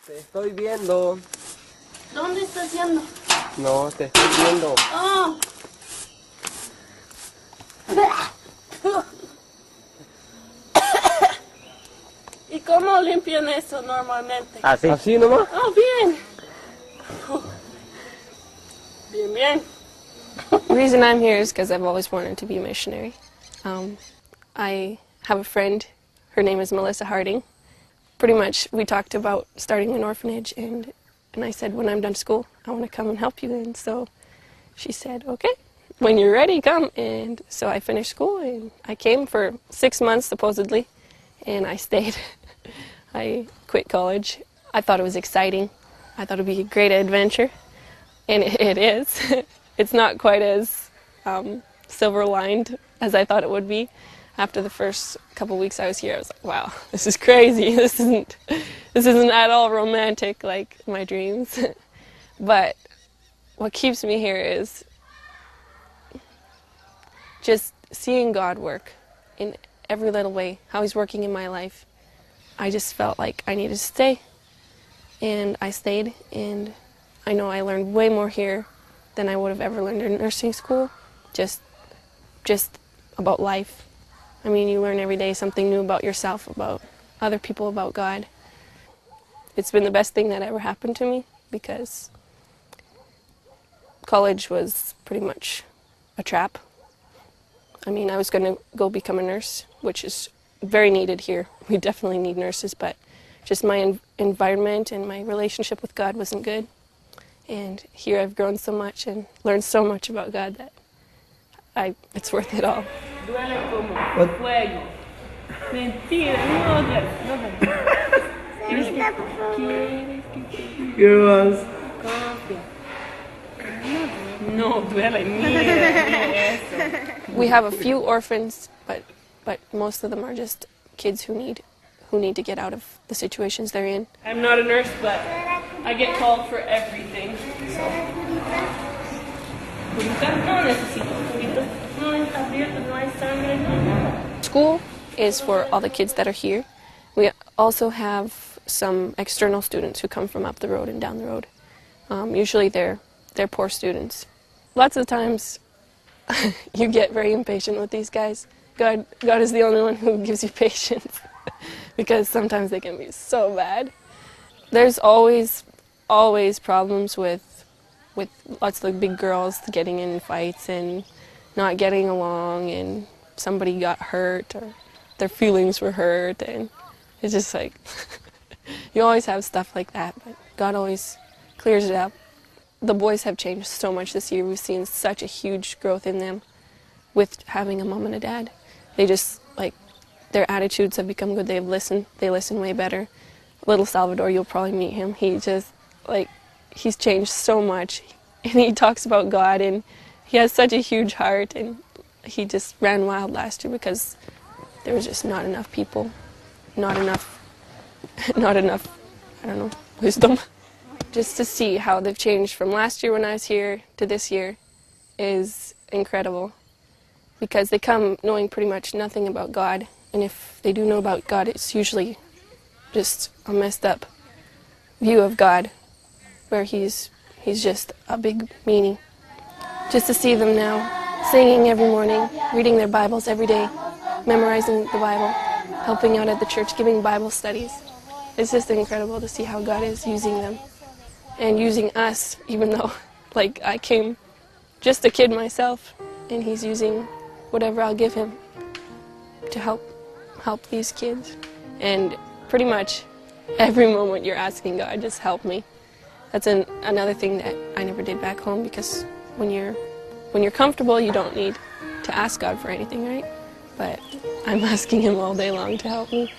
Te estoy viendo. ¿Dónde estás yendo? No, te estoy viendo. Oh. ¿Y cómo limpian eso normalmente? ¿Así? ¿Así nomás? Oh, bien. Bien, bien. The reason I'm here is because I've always wanted to be a missionary. I have a friend, her name is Melissa Harding. Pretty much we talked about starting an orphanage, and I said, when I'm done school, I want to come and help you. And so she said, okay, when you're ready, come. And so I finished school, and I came for 6 months, supposedly, and I stayed. I quit college. I thought it was exciting. I thought it would be a great adventure, and it is. It's not quite as silver-lined as I thought it would be. After the first couple weeks I was here, I was like, wow, this is crazy. This isn't at all romantic like my dreams. But what keeps me here is just seeing God work in every little way, how He's working in my life. I just felt like I needed to stay, and I stayed, and I know I learned way more here than I would have ever learned in nursing school, just about life. I mean, you learn every day something new about yourself, about other people, about God. It's been the best thing that ever happened to me, because college was pretty much a trap. I mean, I was going to go become a nurse, which is very needed here. We definitely need nurses, but just my environment and my relationship with God wasn't good. And here I've grown so much and learned so much about God that it's worth it all. Duele como fuego. Mentira, no duele. Girls. No duele, mira eso. We have a few orphans, but most of them are just kids who need to get out of the situations they're in. I'm not a nurse, but I get called for everything. So. No necesito juguito. No está abierto, no hay sangre, no nada. School is for all the kids that are here. We also have some external students who come from up the road and down the road. Usually they're poor students. Lots of times you get very impatient with these guys. God is the only one who gives you patience, because sometimes they can be so bad. There's always problems with lots of the big girls getting in fights and not getting along, and somebody got hurt or their feelings were hurt, and it's just like you always have stuff like that, but God always clears it up. The boys have changed so much this year. We've seen such a huge growth in them with having a mom and a dad. They just, like, their attitudes have become good. They listen way better. Little Salvador, you'll probably meet him. He just, like, he's changed so much, and he talks about God, and he has such a huge heart, and he just ran wild last year because there was just not enough people, not enough, I don't know, wisdom. Just to see how they've changed from last year when I was here to this year is incredible, because they come knowing pretty much nothing about God, and if they do know about God, it's usually just a messed up view of God, where he's just a big meanie. Just to see them now singing every morning, reading their Bibles every day, memorizing the Bible, helping out at the church, giving Bible studies. It's just incredible to see how God is using them and using us, even though, like, I came just a kid myself, and he's using whatever I'll give him to help these kids. And pretty much every moment you're asking God, just help me. That's another thing that I never did back home, because when you're comfortable, you don't need to ask God for anything, right? But I'm asking Him all day long to help me.